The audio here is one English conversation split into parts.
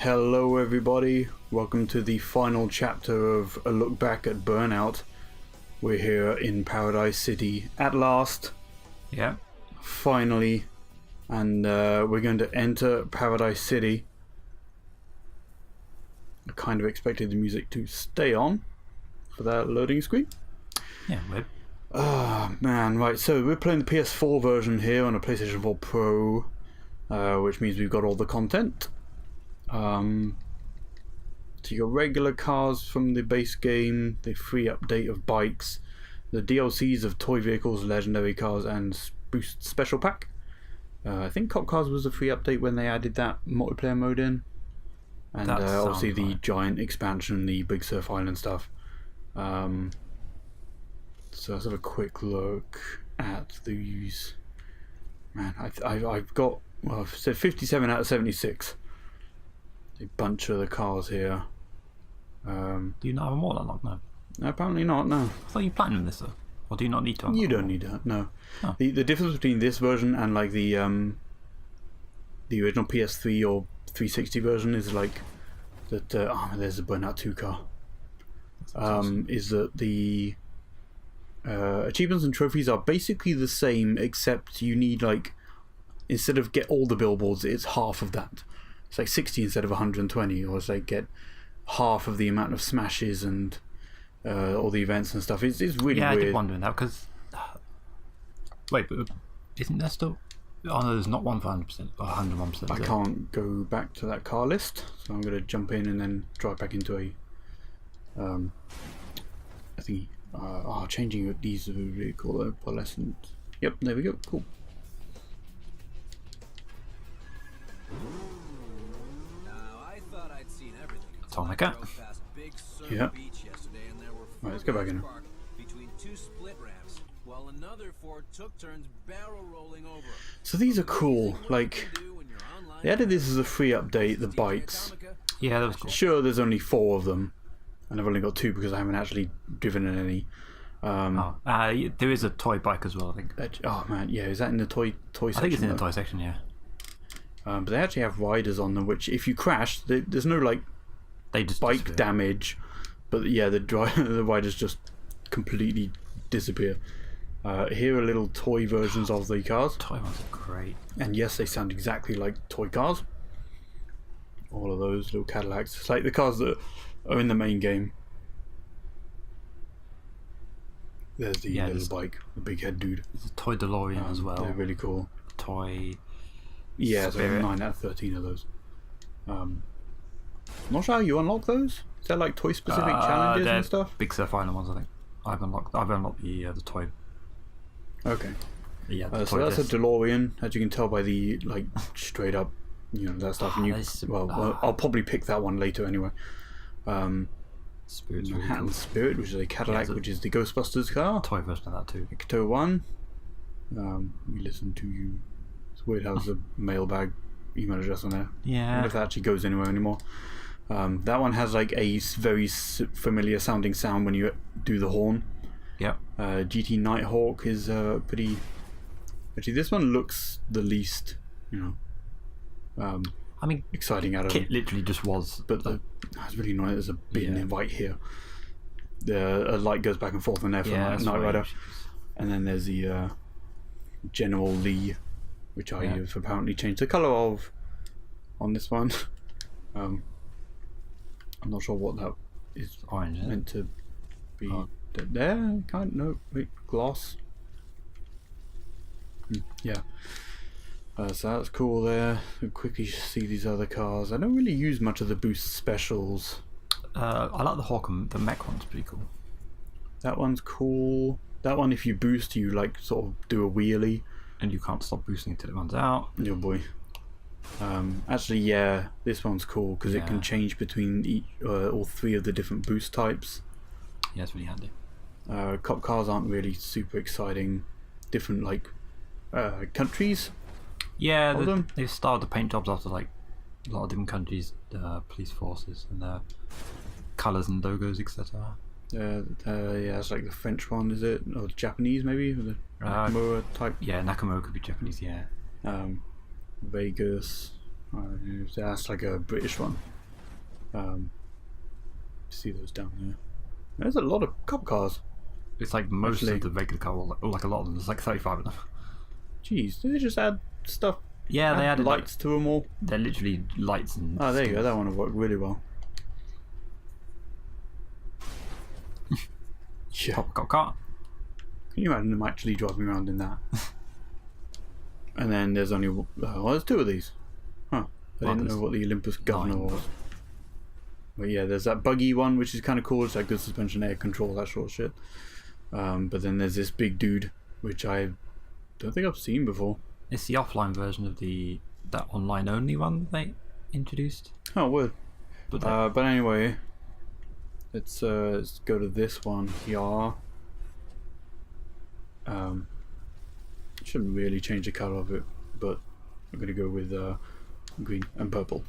Hello everybody, welcome to the final chapter of a look back at Burnout. We're here in Paradise City at last. Yeah. Finally. And we're going to enter Paradise City. I kind of expected the music to stay on for that loading screen. Yeah, weird. Oh man, right, so we're playing the PS4 version here on a PlayStation 4 Pro, which means we've got all the content. So you got regular cars from the base game, the free update of bikes, the DLCs of toy vehicles, legendary cars, and Boost Special Pack. I think Cop Cars was a free update when they added that multiplayer mode in. And obviously the giant expansion, the Big Surf Island stuff. So let's have a quick look at these. Man, I've got, well, I've said 57 out of 76. A bunch of the cars here. Do you not have them all unlocked? No. Apparently not, no. I thought you platinum this though. Or do you not need to unlock You don't them? need that, no. Oh. The difference between this version and like the original PS3 or 360 version is like that. There's a Burnout 2 car. Awesome. Is that the achievements and trophies are basically the same, except you need, like, instead of get all the billboards, it's half of that. It's like 60 instead of 120, or it's like get half of the amount of smashes and all the events and stuff. It's really yeah, weird. I did wondering that because. Wait, but isn't there still? Oh no, there's not one for 100% or 101%. I can't go back to that car list, so I'm going to jump in and then drive back into a. I think. Changing these are really cool. Pearlescent. Yep, there we go. Cool. Sound like that. Yeah. Right, let's go back in. So these are cool. Like, they added this as a free update, the bikes. Yeah, that was cool. Sure, there's only 4 of them, and I've only got 2 because I haven't actually driven in any. There is a toy bike as well, I think. Oh man, yeah, is that in the toy section? I think it's in the toy section, yeah. But they actually have riders on them, which if you crash, there's no like They just bike disappear. damage, but yeah, the riders just completely disappear. Here are little toy versions of the cars, Toy ones are great. and yes, they sound exactly like toy cars. All of those little Cadillacs, it's like the cars that are in the main game. There's the little bike, the big head dude. There's a toy DeLorean as well. They're really cool. Toy. Yeah, so Spirit. 9 out of 13 of those. Not sure how you unlock those. Is there like toy specific challenges and stuff? Big Surf Island ones, I think. I've unlocked the toy. Okay. Yeah, the So toy that's disc. a DeLorean, as you can tell by the like straight up, that stuff. And I'll probably pick that one later anyway. Spirit's really Manhattan cool. Spirit, which is a Cadillac, which is the Ghostbusters car. Toy version of that too. Ecto 1. We listen to you. It's weird how there's a mailbag email address on there. I Yeah. wonder if that actually goes anywhere anymore. That one has like a very familiar sounding sound when you do the horn. Yep. GT Nighthawk is pretty. Actually, this one looks the least, I mean, exciting out of Kit them. literally just was. But it's really annoying. There's a bin invite here. A light goes back and forth on there for that's Night Rider, right. and then there's the General Lee, which I have apparently changed the color of on this one. I'm not sure what that is Orange, isn't it? meant to be. There, can't. No, wait, gloss. Yeah. So that's cool there. We quickly see these other cars. I don't really use much of the boost specials. I like the Hawk and the mech one's pretty cool. That one's cool. That one, if you boost, you like sort of do a wheelie. And you can't stop boosting until it runs out. Oh boy. Actually, yeah, this one's cool because it can change between all 3 of the different boost types. Yeah, it's really handy. Cop cars aren't really super exciting. Different like countries. Yeah, them? they've styled the paint jobs after like a lot of different countries, police forces, and their colours and logos, etc. Yeah, it's like the French one, is it? Or Japanese, maybe? The Nakamura type. Yeah, Nakamura could be Japanese, yeah. Vegas. That's like a British one. See those down there. There's a lot of cop cars. It's like most Actually. of the regular cars, or like a lot of them. There's like 35 of them. Jeez, did they just add stuff? Yeah, they added lights to them all. They're literally lights and. Oh, there you go. skins. That one will work really well. Yeah. Pop cop car. Can you imagine them actually driving around in that? And then there's only there's two of these. Huh. I didn't know what the Olympus Governor was. But yeah, there's that buggy one, which is kind of cool. It's like good suspension, air control, that sort of shit. But then there's this big dude, which I don't think I've seen before. It's the offline version of that online only one they introduced. Oh, word. But But anyway, let's go to this one here. Shouldn't really change the color of it, but I'm gonna go with green and purple.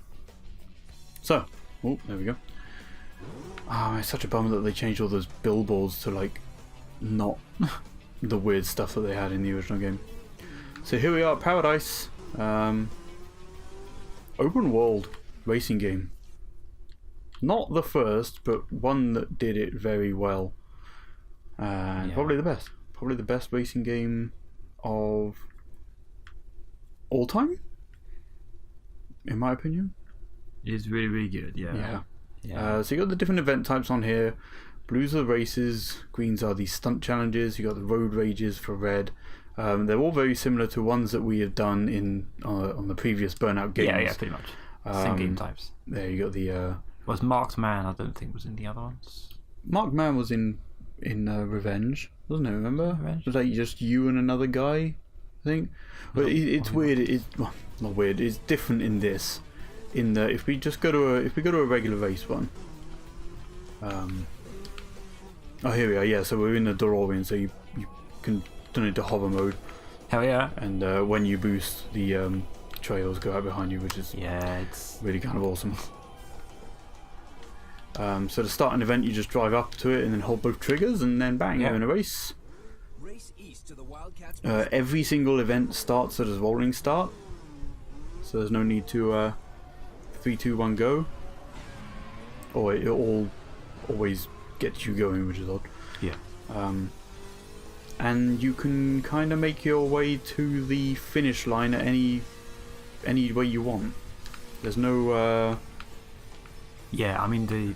So, oh, there we go. It's such a bummer that they changed all those billboards to like not the weird stuff that they had in the original game. So here we are at Paradise. Open world racing game. Not the first, but one that did it very well. And probably the best. Probably the best racing game of all time, in my opinion. it is really, really good. Yeah. So you got the different event types on here. Blues are the races, greens are the stunt challenges. You got the road rages for red. They're all very similar to ones that we have done in on the previous Burnout games. Yeah, pretty much. Same game types. There you got the Was Marked Man? I don't think was in the other ones. Marked Man was in Revenge, wasn't it? Remember? Revenge? It was like just you and another guy, I think. But it's weird. It's well, not weird. It's different in this. In that if we go to a regular race one. Oh, here we are. Yeah, so we're in the DeLorean, so you can turn into hover mode, Hell yeah. and when you boost, the trails go out behind you, which is It's really kind of awesome. So to start an event, you just drive up to it and then hold both triggers, and then bang, you're in a race. Every single event starts at a rolling start, so there's no need to 3, 2, 1, go. Or it all always gets you going, which is odd. yeah. And you can kind of make your way to the finish line at any way you want. There's no Yeah, I mean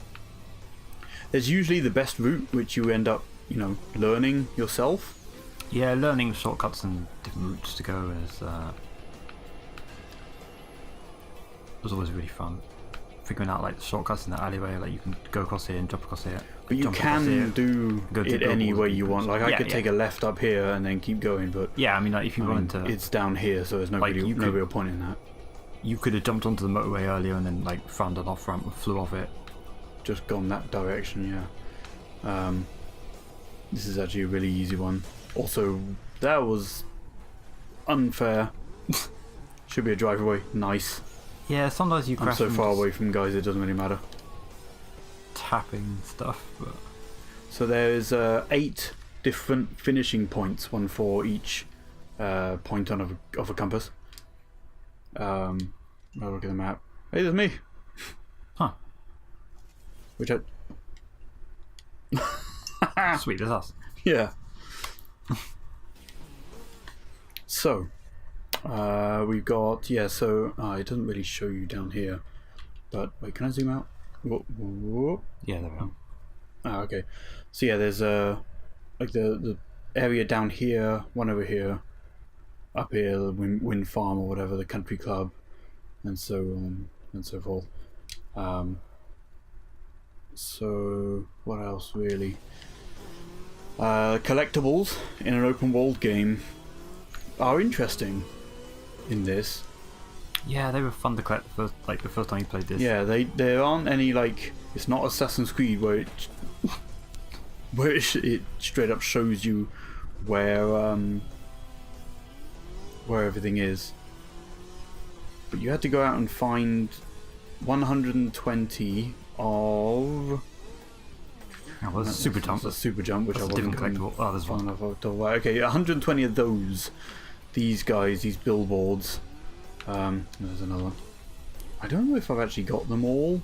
there's usually the best route, which you end up learning yourself. learning shortcuts and different routes to go was always really fun. Figuring out like the shortcuts in the alleyway, like you can go across here and jump across here. But you can do it any way you want. Like I could take a left up here and then keep going, but I mean, like if you wanted to, it's down here, so there's no real point in that. You could have jumped onto the motorway earlier and then like found an off ramp and flew off it. Just gone that direction, yeah. This is actually a really easy one. Also, that was unfair. Should be a drive away. Nice. Yeah, sometimes you I'm crash so from far just away from guys, it doesn't really matter. tapping stuff, but So there's 8 different finishing points, one for each point of a compass. I'll look at the map. Hey, there's me. Huh. Which Sweet, that's us. yeah. So, we've got So it doesn't really show you down here, but wait, can I zoom out? Whoa, whoa. Yeah, there we go. Ah, okay. So yeah, there's like the area down here, one over here, up here, the wind farm or whatever, the country club, and so on and so forth. So what else really? Collectibles in an open world game are interesting in this. Yeah, they were fun to collect the first time you played this. Yeah, there aren't any it's not Assassin's Creed where it straight up shows you where everything is. But you had to go out and find 120 of. Oh, well, that's a super jump. That's a super jump, which That's I a wasn't different collectible. Oh, there's one. Okay, 120 of those. These guys, these billboards. There's another one. I don't know if I've actually got them all,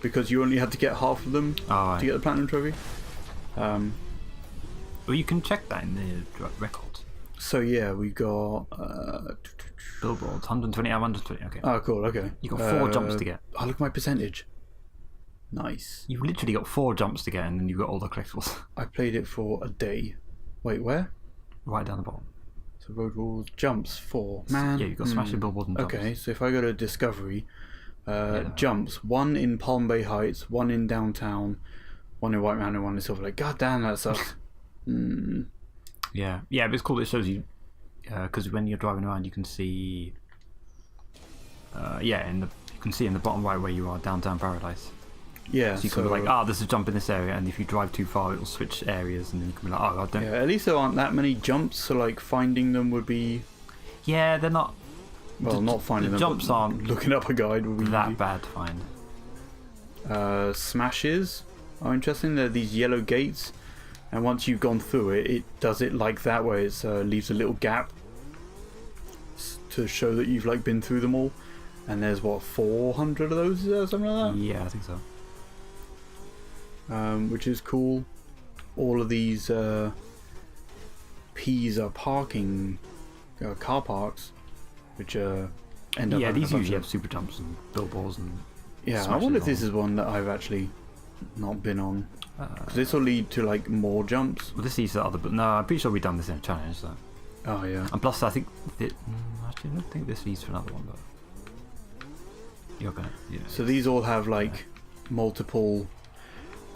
because you only had to get half of them Oh, to get the platinum trophy. well, you can check that in the records. So yeah, we got Billboards, 120 out of 120. Okay. oh cool, okay. You got 4 jumps to get. Oh, look at my percentage. Nice. You've literally got 4 jumps to get, and then you've got all the collectibles. I played it for a day. Wait, where? Right down the bottom. So road rules, jumps 4. Man. Yeah, you've got Smash the Billboard and jumps. Okay, so if I go to Discovery, Yeah. jumps, 1 in Palm Bay Heights, 1 in downtown, 1 in White Mountain, 1 in Silver Lake. God damn, that sucks. Yeah, yeah, but it's cool. It shows you because when you're driving around, you can see. Yeah, you can see in the bottom right where you are, Downtown Paradise. Yeah, So you can be like, there's a jump in this area, and if you drive too far, it'll switch areas, and then you can be like, I don't. yeah, at least there aren't that many jumps, so like finding them would be. Yeah, they're not. Well, not finding the them. jumps but aren't looking up a guide would be that easy. bad to find. Smashes are interesting. They're these yellow gates, and once you've gone through it, it does it like that, where it leaves a little gap to show that you've like been through them all. And there's what 400 of those, or something like that. Yeah, I think so. Which is cool. All of these P's are parking car parks, which end up. Yeah, having these a bunch usually of- have super jumps and billboards and. Yeah, I smashes wonder if on this them. is one that I've actually not been on. Because this will lead to like more jumps. Well, this leads to other, but no, I'm pretty sure we've done this in a challenge. So. Oh yeah. And plus, I think actually, I don't think this leads to another one, but you're gonna. Yeah. So these all have like multiple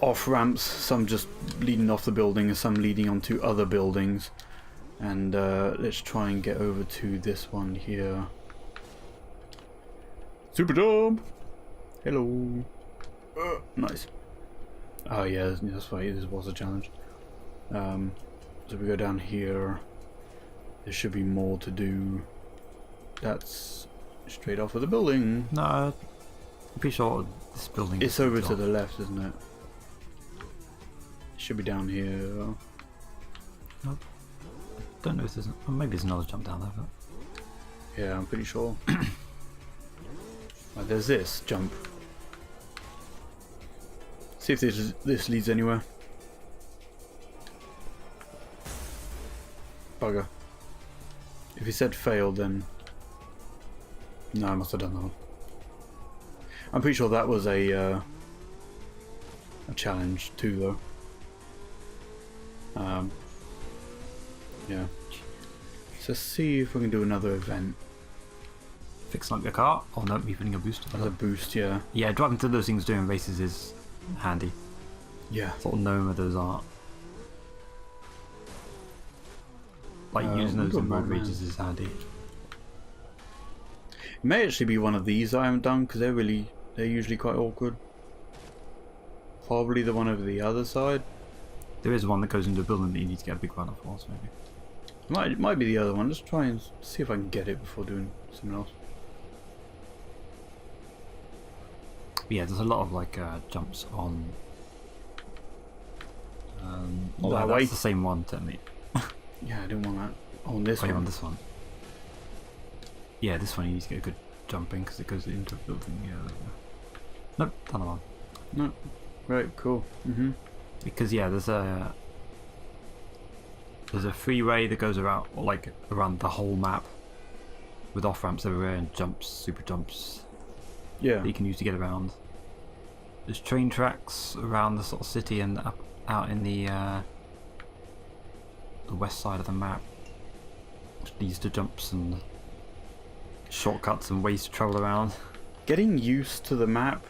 off ramps. Some just leading off the building, and some leading onto other buildings. And let's try and get over to this one here. Super jump. Hello. Nice. Oh yeah, that's right. This was a challenge. So we go down here. There should be more to do. That's straight off of the building. No, I'm pretty sure this building. It's is over to off. the left, isn't it? It should be down here. Don't know if there's. Well, maybe there's another jump down there. But Yeah, I'm pretty sure. Right, there's this jump. See if this leads anywhere. Bugger. If he said failed, then no, I must have done that one. I'm pretty sure that was a challenge too, though. Yeah. So let's see if we can do another event. fixing up your car. Oh no, you're putting a boost. As a boost, yeah. Yeah, driving to those things doing races is handy. Yeah. Sort of knowing where those are. Like using we've those got in road more, races is handy. It may actually be one of these I haven't done because they're usually quite awkward. Probably the one over the other side. There is one that goes into a building that you need to get a big runner for, so maybe. It might be the other one. Let's try and see if I can get it before doing something else. But yeah, there's a lot of like jumps on. Not that that's way. the same one, technically. Yeah, I didn't want that. On this Oh, yeah, one. on this one. Yeah, this one you need to get a good jump in because it goes into a building. Yeah. Nope, another one. No. Right, cool. Because yeah, there's a freeway that goes around, or like around the whole map, with off ramps everywhere and jumps, super jumps Yeah. that you can use to get around. There's train tracks around the sort of city and up out in the west side of the map, which leads to jumps and shortcuts and ways to travel around. Getting used to the map,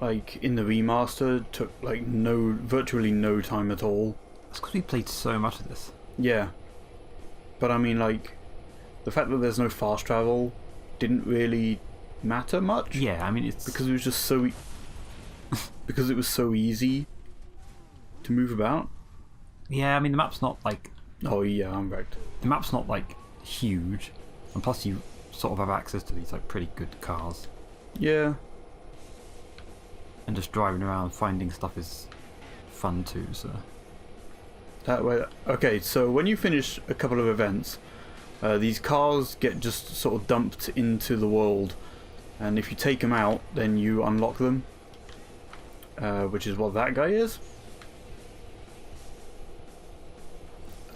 like in the remaster, took like virtually no time at all. That's because we played so much of this. Yeah. But I mean, like, the fact that there's no fast travel didn't really matter much. Yeah, I mean it's Because it was just so... because it was so easy to move about. yeah, I mean the map's not like Oh yeah, I'm wrecked. huge, and plus you sort of have access to these like pretty good cars, Yeah. and just driving around finding stuff is fun too. So That way. Okay, so when you finish a couple of events, these cars get just sort of dumped into the world, and if you take them out, then you unlock them, which is what that guy is.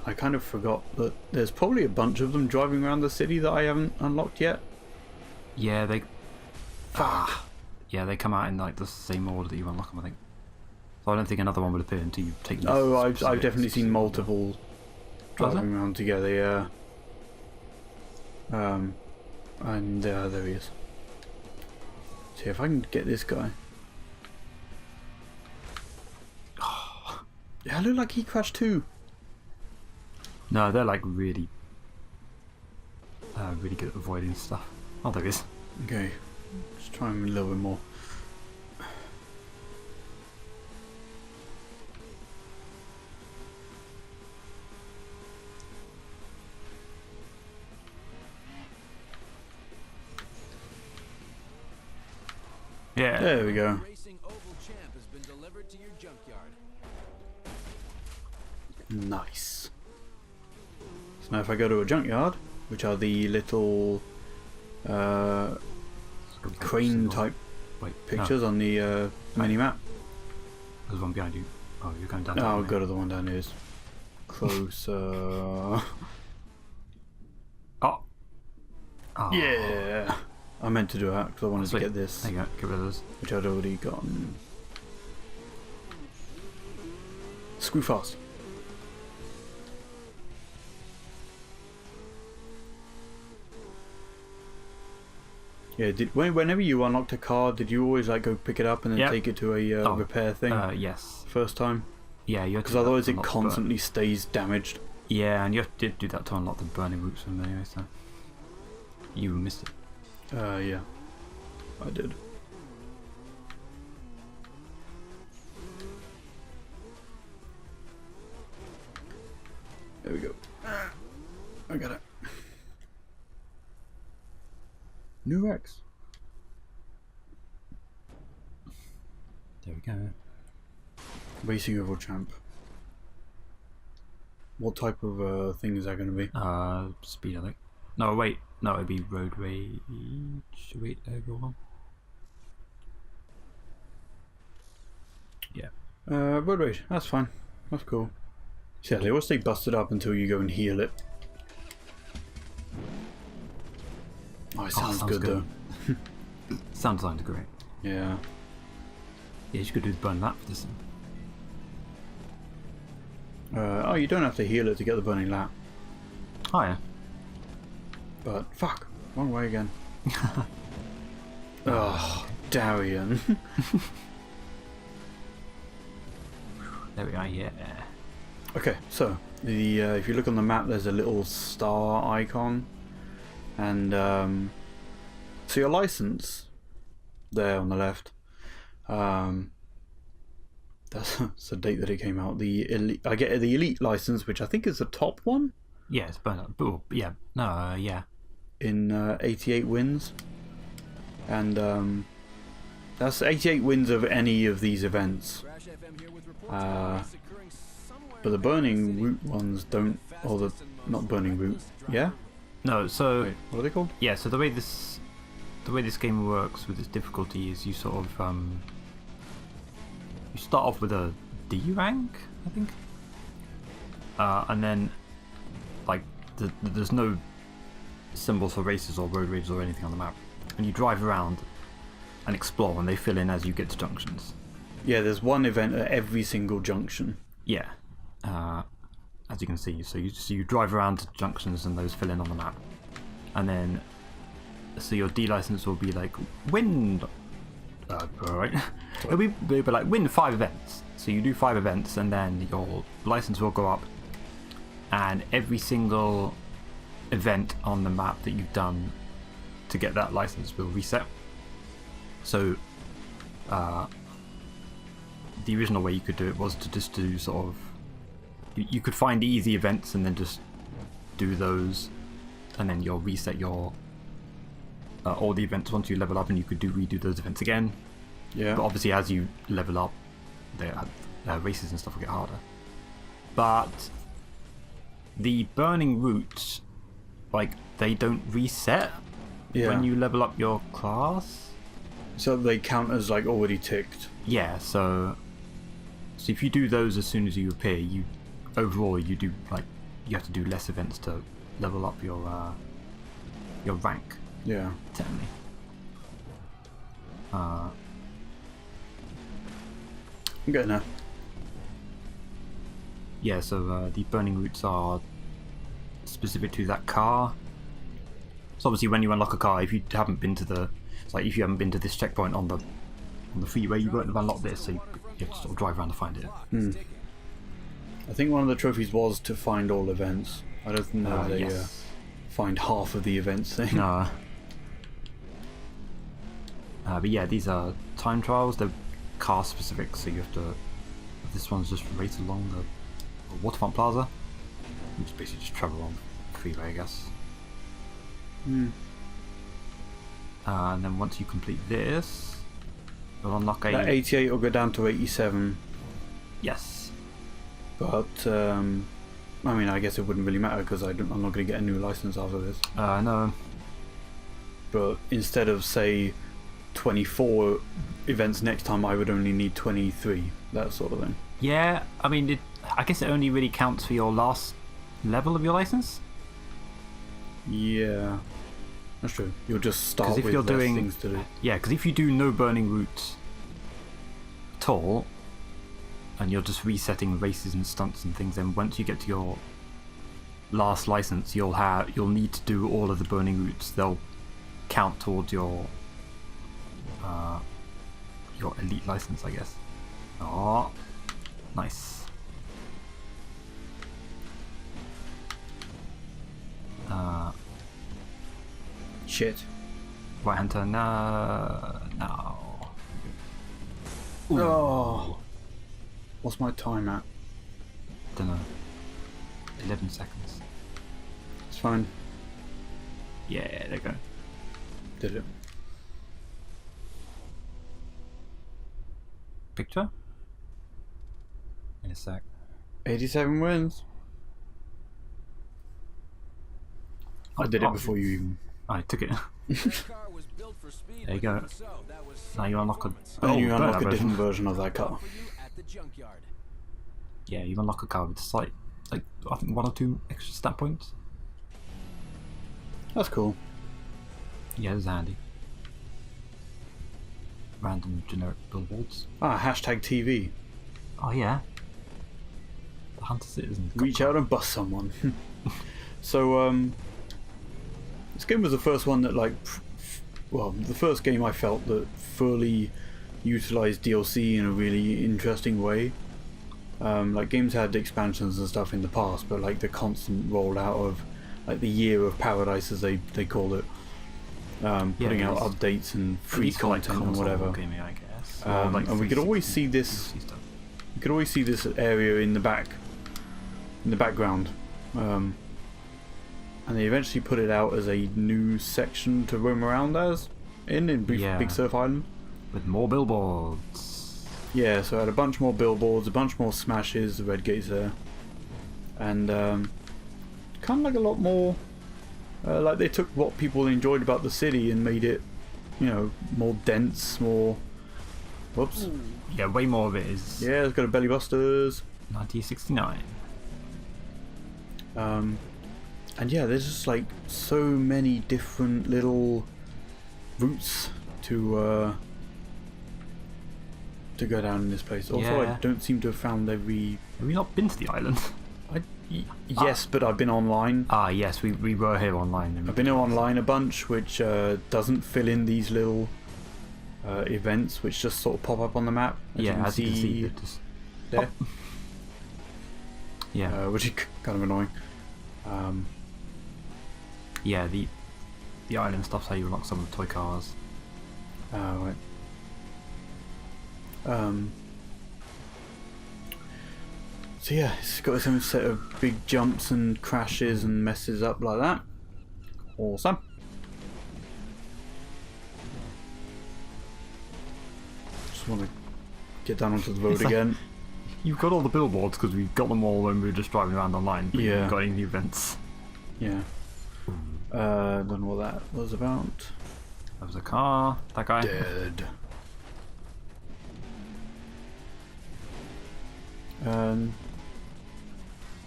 I kind of forgot that there's probably a bunch of them driving around the city that I haven't unlocked yet. Yeah, they. Yeah, they come out in like the same order that you unlock them, I think. So I don't think another one would appear until you take them. Oh, I've definitely seen multiple driving around together. Yeah. And there he is. See if I can get this guy. Yeah, I look like he crashed too. No, they're like really good at avoiding stuff. Oh, there he is. Okay, just try him a little bit more. Yeah. There we go. Racing Oval Champ has been delivered to your junkyard. Nice. So now if I go to a junkyard, which are the little crane type pictures on the mini map. There's one behind you. Oh, you're going down. Oh, go to the one down here. Closer. Oh. Yeah. I meant to do that because I wanted to get this, There you go. Get rid of those. which I'd already gotten. Screw fast. Yeah, whenever you unlocked a car, did you always like go pick it up and then take it to a repair thing? Yes. First time? Yeah, you have to Because do that otherwise to it unlock the constantly stays damaged. yeah, and you have to do that to unlock the burning routes from anyway, so you missed it. Yeah. I did. There we go. I got it. New Rex. There we go. Racing Oval Champ. What type of thing is that going to be? Speed, I think. No, wait. No, it'd be road rage. Wait, everyone. Yeah. Road Rage. That's fine. That's cool. So yeah, they always stay busted up until you go and heal it. Oh, it sounds good though. Sound design's great. Yeah. Yeah, you could do the burn lap for this one. Oh, you don't have to heal it to get the burning lap. Oh, yeah. But fuck, wrong way again. Oh, Darian. There we are, yeah. Okay, so the if you look on the map, there's a little star icon, and so your license there on the left. That's the date that it came out. The elite, I get the elite license, which I think is the top one. Yeah, it's burn up. Oh, yeah. No, yeah. In 88 wins, and that's 88 wins of any of these events. But the burning route ones don't, or the not burning route, yeah. No, so wait, what are they called? Yeah, so the way this game works with its difficulty is you sort of you start off with a D rank, I think, and then like there's no symbols for races or road rages or anything on the map, and you drive around and explore, and they fill in as you get to junctions. Yeah, there's one event at every single junction. Yeah, as you can see, so you drive around to junctions and those fill in on the map, and then so your D license will be like win. Alright, it'll be like win 5 events. So you do 5 events, and then your license will go up, and every single event on the map that you've done to get that license will reset. So the original way you could do it was to just do sort of you could find easy events and then just do those, and then you'll reset your all the events once you level up, and you could redo those events again. Yeah. But obviously as you level up, their races and stuff will get harder. But the burning routes, like, they don't reset. Yeah. when you level up your class. So they count as like already ticked. Yeah, so if you do those as soon as you appear, overall you do like you have to do less events to level up your rank. Yeah. Technically. I'm getting there. Yeah, so the burning routes are specific to that car. So obviously, when you unlock a car, if you haven't been to if you haven't been to this checkpoint on the freeway, you won't have unlocked this, so you have to sort of drive around to find it. I think one of the trophies was to find all events. I don't know if they find half of the events thing. No. But yeah, these are time trials. They're car specific, so you have to. This one's just race along the waterfront plaza. You just basically just travel on the freeway, I guess. And then once you complete this, you'll unlock a. That 88 will go down to 87. Yes. But I mean, I guess it wouldn't really matter because I'm not going to get a new license after this. No. But instead of say 24 events next time, I would only need 23. That sort of thing. Yeah, I mean, I guess it only really counts for your last level of your license. Yeah, that's true. You'll just start if with you're less doing, things to do. Yeah, because if you do no burning routes at all, and you're just resetting races and stunts and things, then once you get to your last license, you'll need to do all of the burning routes. They'll count towards your elite license, I guess. Oh, nice. Shit. Right hand turn. No. Ooh. Oh. What's my time at? Don't know. 11 seconds. It's fine. Yeah, there you go. Did it. Picture? In a sec. 87 wins. I did it before you even. I took it. That car was built for speed, There you go. so that was Now you unlock a. And you unlock Burnout a different version. version of that car. for you at the junkyard. Yeah, you unlock a car with slight, like I think 1 or 2 extra stat points. That's cool. Yeah, it's handy. Random generic billboards. Hashtag TV. Oh yeah. The Hunter Citizen. Reach out and bust someone. So, this game was the first one that, like, well, the first game I felt that fully utilized DLC in a really interesting way. Like, games had expansions and stuff in the past, but like the constant rollout of, like, the year of Paradise, as they called it, putting out updates and free content and whatever. Gaming, I guess. And we could always see this. You could always see this area in the background. And they eventually put it out as a new section to roam around in Big Surf Island. With more billboards. Yeah, so I had a bunch more billboards, a bunch more smashes, the red gates there. And kind of like a lot more, like they took what people enjoyed about the city and made it, you know, more dense, more... Whoops. Yeah, way more of it is Yeah, it's got a belly busters. 1969. And yeah, there's just like so many different little routes to go down in this place. Also, Yeah. I don't seem to have found every... Have we not been to the island? Yes, but I've been online. Yes, we were here online. I've been online a bunch, which doesn't fill in these little events, which just sort of pop up on the map. As you can see, they're just there. Yeah. Which is kind of annoying. Yeah, the island stuff's how you unlock some of the toy cars. Right. So yeah, it's got its own set of big jumps and crashes and messes up like that. Awesome. Just want to get down onto the road It's like- again. You've got all the billboards because we got them all when we were just driving around online. But you Yeah. haven't got any new events. Yeah. Don't know what that was about. There was a car. That guy. Dead. But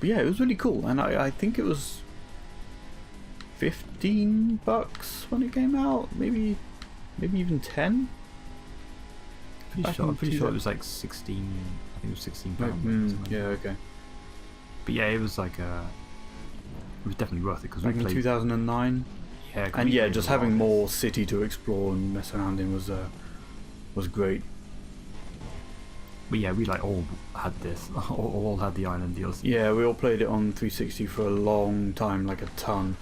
yeah, it was really cool, and I think it was $15 when it came out, maybe even 10. Pretty sure it was like 16. I think it was 16 pounds. Yeah, okay. But yeah, it was like it was definitely worth it because we Back in played. 2009. Yeah, 'cause And we yeah, played just a lot. having more city to explore and mess around in was great. But yeah, we like all had this. all had the island DLC. Yeah, we all played it on 360 for a long time, like a ton,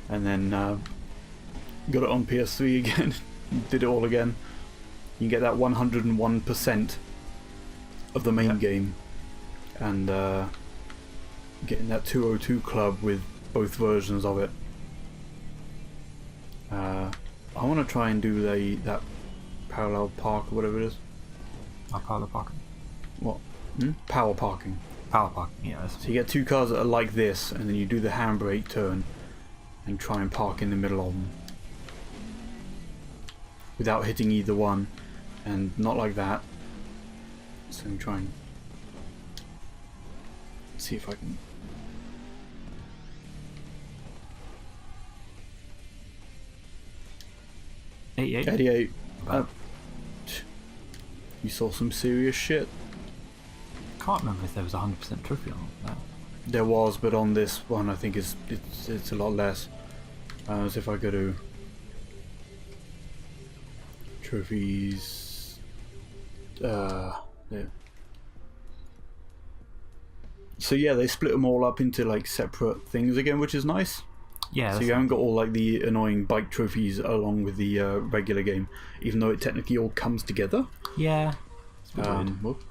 and then got it on PS3 again. Did it all again. You get that 101% of the main game, and getting that 202 club with both versions of it. I want to try and do that parallel park or whatever it is. Parallel parking. What? Power parking. Power parking. Yeah. That's So you get two cars that are like this, and then you do the handbrake turn and try and park in the middle of them without hitting either one, and not like that. So I'm trying see if I can. Eight. 88. About- You saw some serious shit. Can't remember if there was 100% trophy on that. There was, but on this one I think it's a lot less. As if I go to trophies, yeah. So yeah, they split them all up into like separate things again, which is nice. Yeah. So that's you haven't got all like the annoying bike trophies along with the regular game, even though it technically all comes together. yeah. It's a bit weird. Whoop.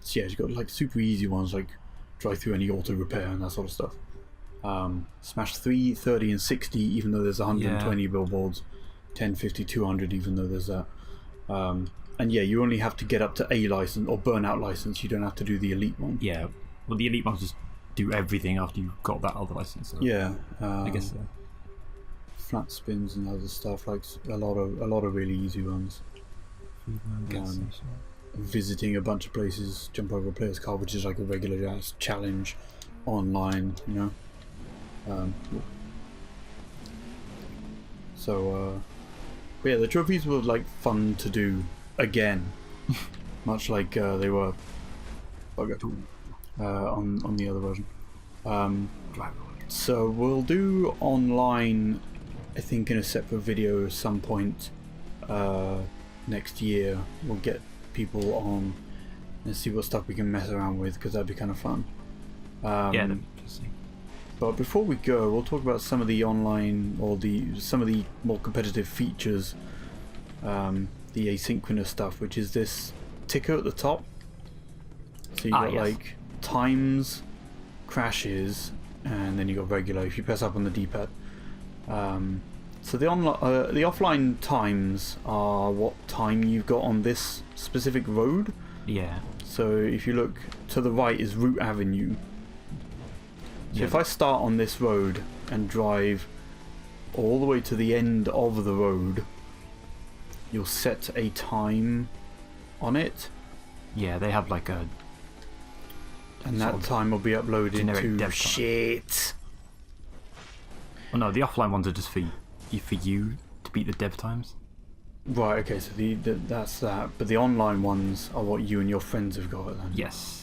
So yeah, you've got like super easy ones like drive through any auto repair and that sort of stuff. Smash 3, 30 and 60 even though there's 120 billboards, 10, 50, 200 even though there's that. And yeah, you only have to get up to A license or Burnout license, you don't have to do the elite one. Yeah. Well, the elite ones just do everything after you've got that other license. So Yeah. I guess so. Flat spins and other stuff, like a lot of really easy ones. Visiting a bunch of places, jump over a player's car, which is like a regular challenge online, you know. But yeah, the trophies were like fun to do again, much like they were on the other version. So we'll do online, I think, in a separate video at some point next year. We'll get people on and see what stuff we can mess around with, because that'd be kind of fun. Yeah, that'd be interesting. But before we go, we'll talk about some of the online or some of the more competitive features, the asynchronous stuff, which is this ticker at the top. So you got like times, crashes, and then you got regular if you press up on the D-pad. So the offline times are what time you've got on this specific road. Yeah. So if you look to the right is Route Avenue. So if I start on this road and drive all the way to the end of the road, you'll set a time on it. Yeah, they have like a. And that time will be uploaded generic to dev time. shit. Oh no, the offline ones are just for you to beat the dev times. Right, okay, so that's that. But the online ones are what you and your friends have got then. Yes.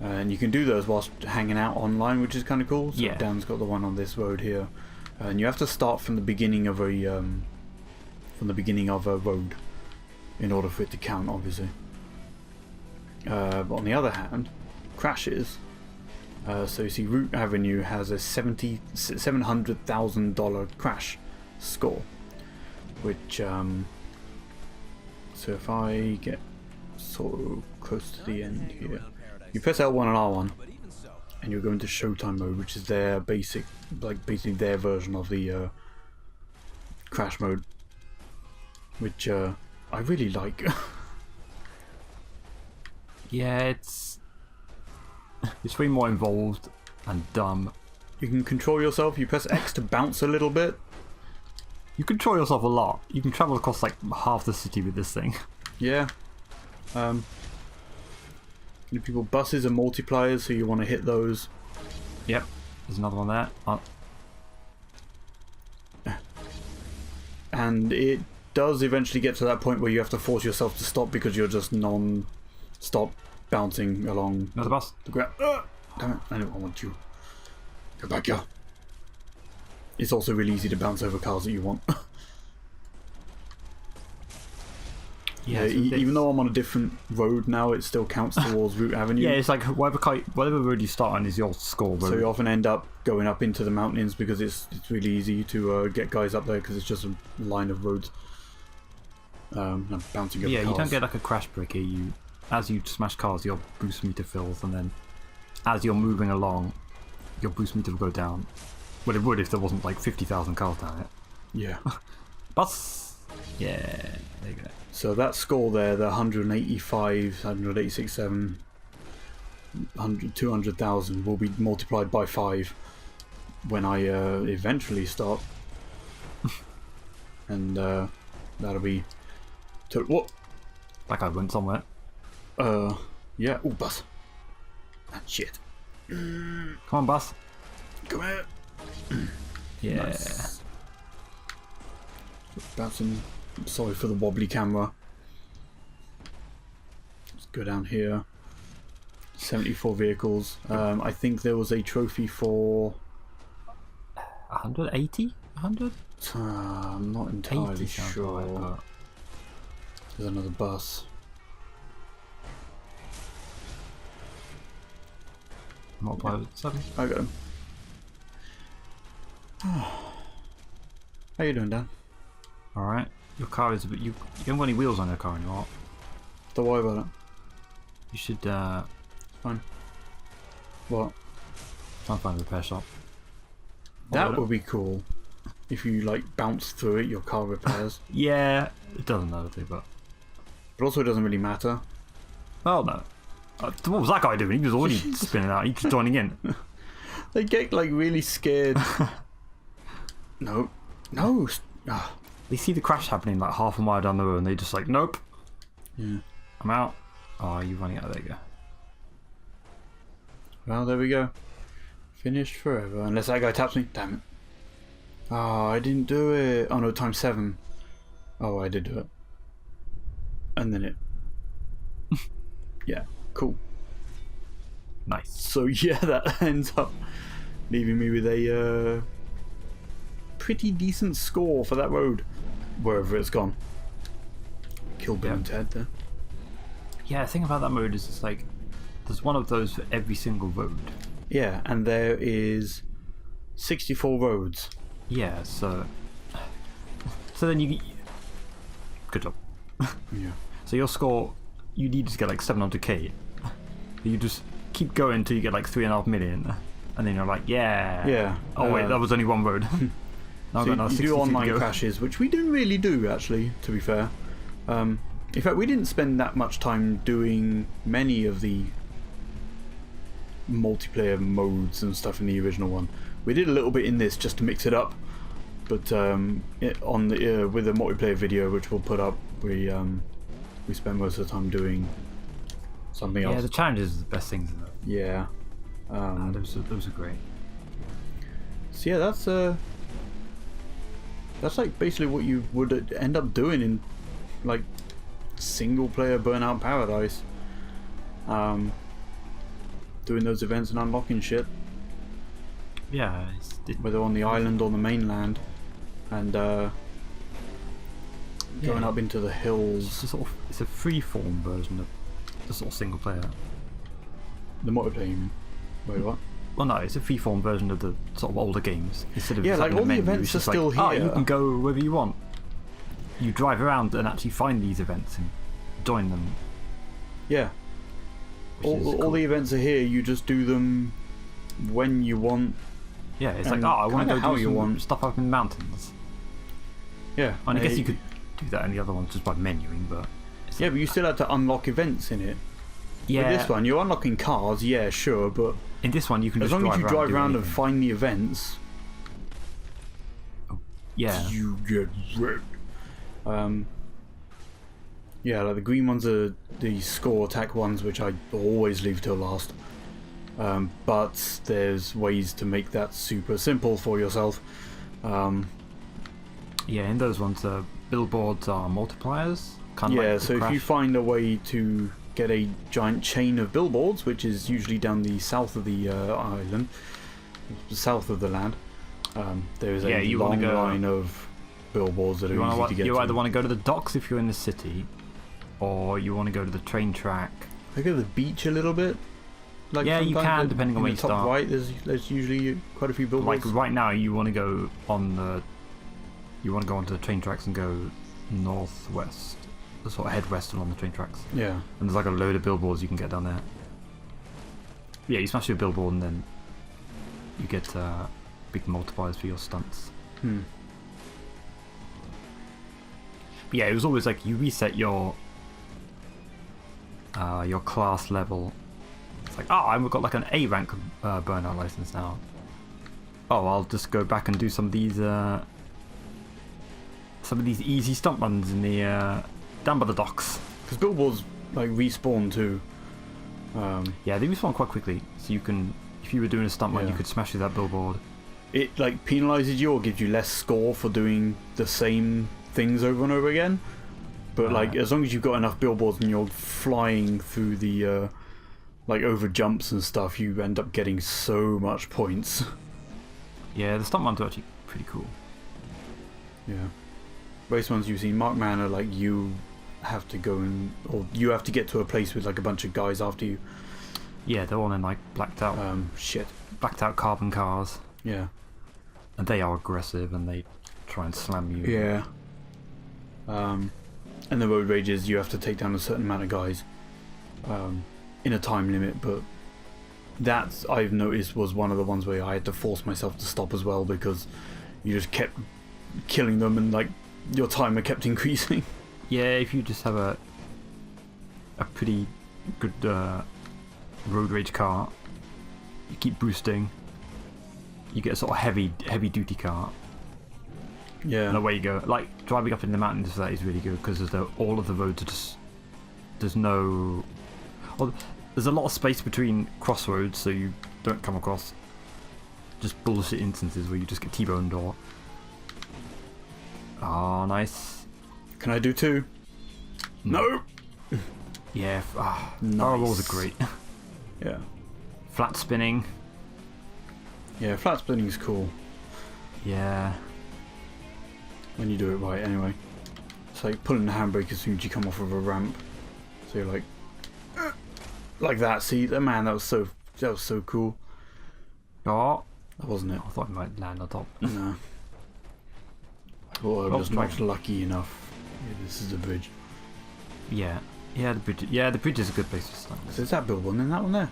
And you can do those whilst hanging out online, which is kind of cool. So Yeah. Dan's got the one on this road here, and you have to start from the beginning of a road in order for it to count, obviously. But on the other hand, crashes. So you see, Route Avenue has a $700,000 crash score, which so if I get sort of close to the end here, you press L1 and R1, and you're going to Showtime mode, which is their basically their version of the crash mode, which I really like. Yeah, it's way more involved and dumb You can control yourself. You press X to bounce a little bit. You control yourself a lot. You can travel across like half the city with this thing. Yeah. People, buses are multipliers, so you want to hit those. Yep. There's another one there. And it does eventually get to that point where you have to force yourself to stop because you're just non-stop bouncing along Another bus. the ground. Damn it, I don't want you. Go back here. It's also really easy to bounce over cars that you want. Yeah, even though I'm on a different road now, it still counts towards Route Avenue. Yeah, it's like whatever road you start on is your score road. So you often end up going up into the mountains because it's really easy to get guys up there because it's just a line of roads. And bouncing over cars. You don't get like a crash break here. As you smash cars, your boost meter fills, and then as you're moving along, your boost meter will go down. Well, it would if there wasn't like 50,000 cars down it. Yeah. Bus! Yeah, there you go. So that score there, the 185, 186, 200,000 will be multiplied by 5 when I eventually start. And that'll be... What? Like I went somewhere. Yeah. Ooh, bus. Ah, shit. Come on, bus. Come here. Yeah. Nice. Bouncing. Sorry for the wobbly camera. Let's go down here. 74 vehicles. I think there was a trophy for 180? 100? I'm not entirely sure. Right, but... There's another bus. Not by 7. I got him. How you doing, Dan? Alright. Your car is a bit... You haven't got any wheels on your car anymore. Don't worry about it. You should Fine. What? try and find a repair shop. That would be cool. If you like bounce through it, your car repairs. Yeah, it doesn't matter, but But also it doesn't really matter. oh no. What was that guy doing? He was already spinning out. He was joining in. They get like really scared. No. No. They see the crash happening like half a mile down the road and they just like, nope. Yeah. I'm out. Oh, you're running out. There you go. Well, there we go. Finished forever. Unless that guy taps me. Damn it. Oh, I didn't do it. Oh no, times 7. Oh, I did do it. And then it. Yeah, cool. Nice. So yeah, that ends up leaving me with a pretty decent score for that road, wherever it's gone. Kill Bill and Ted there. Yeah, the thing about that mode is it's like there's one of those for every single road. Yeah, and there is 64 roads. Yeah, so then you good job. Yeah. So your score, you need to get like 700k. You just keep going until you get like 3.5 million, and then you're like, yeah. Yeah. Oh wait, that was only one road. Now So you do online go. crashes, which we didn't really do actually, to be fair. In fact, we didn't spend that much time doing many of the multiplayer modes and stuff in the original one. We did a little bit in this just to mix it up, but on the with the multiplayer video, which we'll put up, we spend most of the time doing something else. Yeah, the challenges are the best things in it. Yeah. Those are great. So yeah, that's like basically what you would end up doing in like single player Burnout Paradise. Doing those events and unlocking shit, Yeah, whether on the island or the mainland, and going up into the hills. it's a free-form version of the sort of single player. The multiplayer, you mean? Wait, what? Well, no, it's a free-form version of the sort of older games. Instead of Yeah, like having a all the menu, events it's are just still like, oh, here. you can go wherever you want. You drive around and actually find these events and join them. Yeah. Which is All cool. the events are here. You just do them when you want. Yeah, it's like, and oh, I want to kinda go how do you some want. stuff up in the mountains. Yeah. And I guess you could do that in the other ones just by menuing, but Yeah, but you still had to unlock events in it. Yeah. With this one, you're unlocking cars, yeah, sure, but In this one, you can as just long as you drive do around and anything. find the events, Yeah. you get wrecked. Yeah, like the green ones are the score attack ones, which I always leave till last. But there's ways to make that super simple for yourself. Yeah, in those ones, billboards are multipliers. Kind of Yeah, like the so if you crash. find a way to get a giant chain of billboards, which is usually down the south of the island, south of the land, there is Yeah, a you wanna long go- line of billboards that are easy to get you to. either want to go to the docks if you're in the city, or you want to go to the train track. I go to the beach a little bit. Like Yeah, you sometimes can, in- depending on in where the you top start. right, there's usually quite a few billboards. Like right now, you want to go on the. You want to go onto the train tracks and go northwest, sort of head west along the train tracks. Yeah. And there's like a load of billboards you can get down there. Yeah, you smash your billboard and then you get big multipliers for your stunts. Hmm. But yeah, it was always like you reset your class level. It's like, oh, I've got like an A rank burnout license now. Oh, I'll just go back and do some of these easy stunt runs in the down by the docks. Because billboards like respawn too. Yeah, they respawn quite quickly, so you can, if you were doing a stunt run, Yeah. you could smash through that billboard. It like penalizes you or gives you less score for doing the same things over and over again. But like as long as you've got enough billboards and you're flying through the like over jumps and stuff, you end up getting so much points. Yeah, the stunt runs are actually pretty cool. Yeah. Race ones you've seen, Mark Man are like you have to go and or you have to get to a place with like a bunch of guys after you. Yeah, they're all in like blacked out carbon cars, Yeah. and they are aggressive and they try and slam you. Yeah. And the road rages, you have to take down a certain amount of guys in a time limit, but that I've noticed was one of the ones where I had to force myself to stop as well because you just kept killing them and like your timer kept increasing. Yeah, if you just have a pretty good road rage car, you keep boosting, you get a sort of heavy duty car, Yeah. and away you go. Like driving up in the mountains, that is really good because all of the roads are just there's no. Well, there's a lot of space between crossroads, so you don't come across just bullshit instances where you just get T-boned or. Oh, nice. Can I do two? No. Yeah, Nice. barrel rolls are great. Yeah. Flat spinning. Yeah, flat spinning's cool Yeah. when you do it right anyway. It's like pulling the handbrake as soon as you come off of a ramp. So you're like that. See, man, that was so cool. Oh, That wasn't it? I thought I might land on top. No. I thought I Oh, was right. not lucky enough. Yeah, this is a bridge. Yeah. Yeah, the bridge. Yeah, the bridge is a good place to start. So is that billboard and then that one there?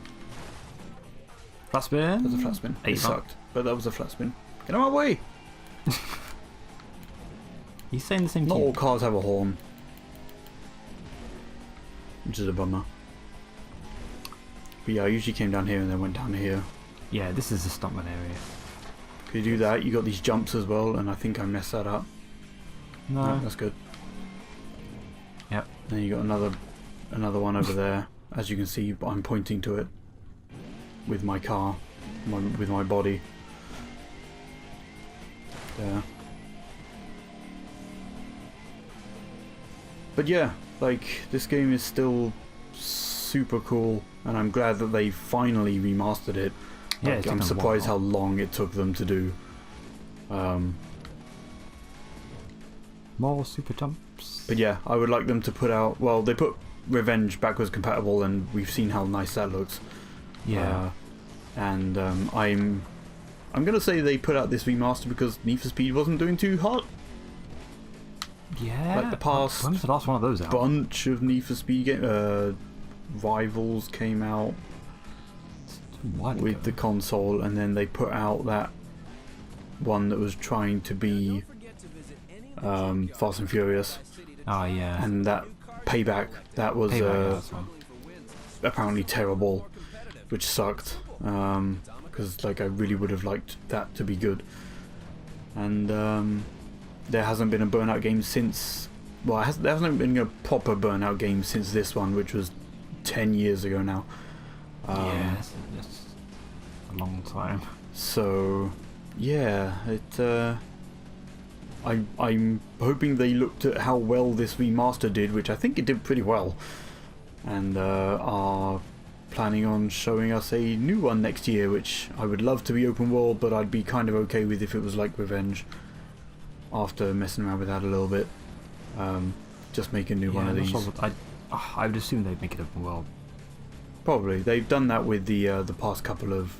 Flat spin. That was a flat spin. Hey, It sucked, but that was a flat spin. Get out of my way! He's saying the same Not thing. all cars have a horn. Which is a bummer. But yeah, I usually came down here and then went down here. Yeah, this is the stuntman area. If you do that, you got these jumps as well, and I think I messed that up. No. No, that's good. Yep. Then you got another one over there. As you can see, I'm pointing to it with my car, with my body. There. But yeah, like this game is still super cool, and I'm glad that they finally remastered it. Yeah, Like, it's I'm taken a surprised while. how long it took them to do. More super jumps. But yeah, I would like them to put out. Well, they put Revenge backwards compatible, and we've seen how nice that looks. Yeah. And I'm gonna say they put out this remaster because Need for Speed wasn't doing too hot. Yeah. like the past When was the last one of those out? Bunch of Need for Speed Rivals came out Why with the console, and then they put out that one that was trying to be Fast and Furious, Oh yeah. and that Payback. That was Payback, yeah, that's one. apparently terrible, which sucked. Because like I really would have liked that to be good. And there hasn't been a Burnout game since. Well, there hasn't been a proper Burnout game since this one, which was 10 years ago now. Yeah, it's a long time. So, yeah, I'm hoping they looked at how well this remaster did, which I think it did pretty well, and are planning on showing us a new one next year, which I would love to be open world, but I'd be kind of okay with if it was like Revenge. After messing around with that a little bit, just make a new one of these. I would assume they'd make it open world. Probably they've done that with the past couple of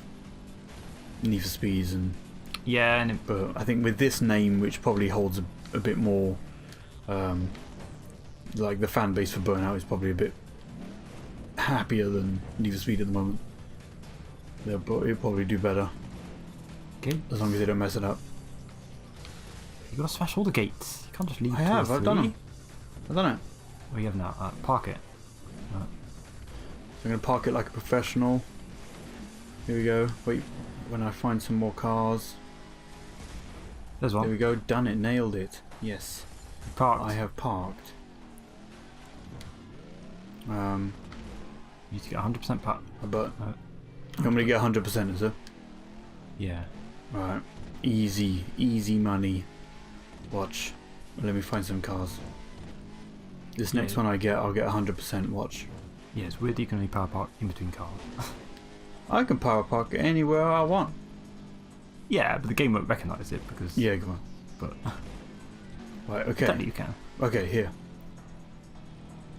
Need for Speeds and. Yeah, But I think with this name, which probably holds a bit more, like the fan base for Burnout is probably a bit happier than Need for Speed at the moment. It'll probably do better. Okay. As long as they don't mess it up. You gotta smash all the gates. You can't just leave. I've done it. I've done it. What do you have now? Park it. So I'm gonna park it like a professional. Here we go. Wait, when I find some more cars. There's one. There we go. Done it. Nailed it. Yes. Parked. I have parked. You need to get 100% park. But you want me to get 100%, is it? Yeah. Right. Easy money. Watch. Let me find some cars. This next one I'll get 100%. Watch. Yeah, it's weird that you can only power park in between cars. I can power park anywhere I want. Yeah, but the game won't recognise it because. Yeah, come on. But. Right, okay. Technically you can. Okay, here.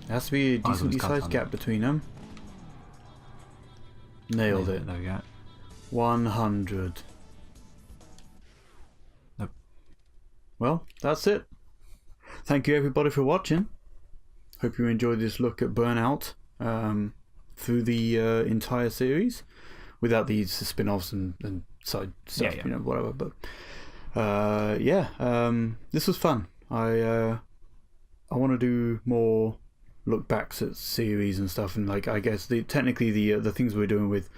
There has to be a decently sized gap between them. Nailed it. There we go. 100. Nope. Well, that's it. Thank you everybody for watching. Hope you enjoyed this look at Burnout through the entire series, without these spin-offs and side stuff, you know, whatever. But this was fun. I want to do more look backs at series and stuff, and like I guess technically the things we're doing with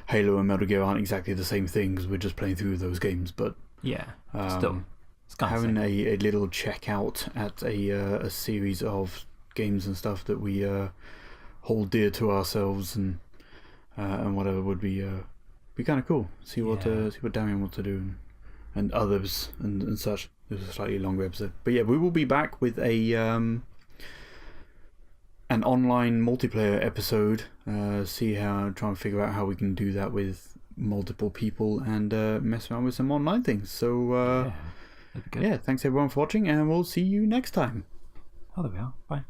Halo and Metal Gear aren't exactly the same thing because we're just playing through those games, but yeah, still it's kind having of a little check out at a series of games and stuff that we hold dear to ourselves and whatever would be kind of cool. See what Damian wants to do and others and such. This is a slightly longer episode, but yeah, we will be back with an online multiplayer episode. Try and figure out how we can do that with multiple people and mess around with some online things. So that'd be good. yeah, thanks everyone for watching, and we'll see you next time. Oh, there we are. Bye.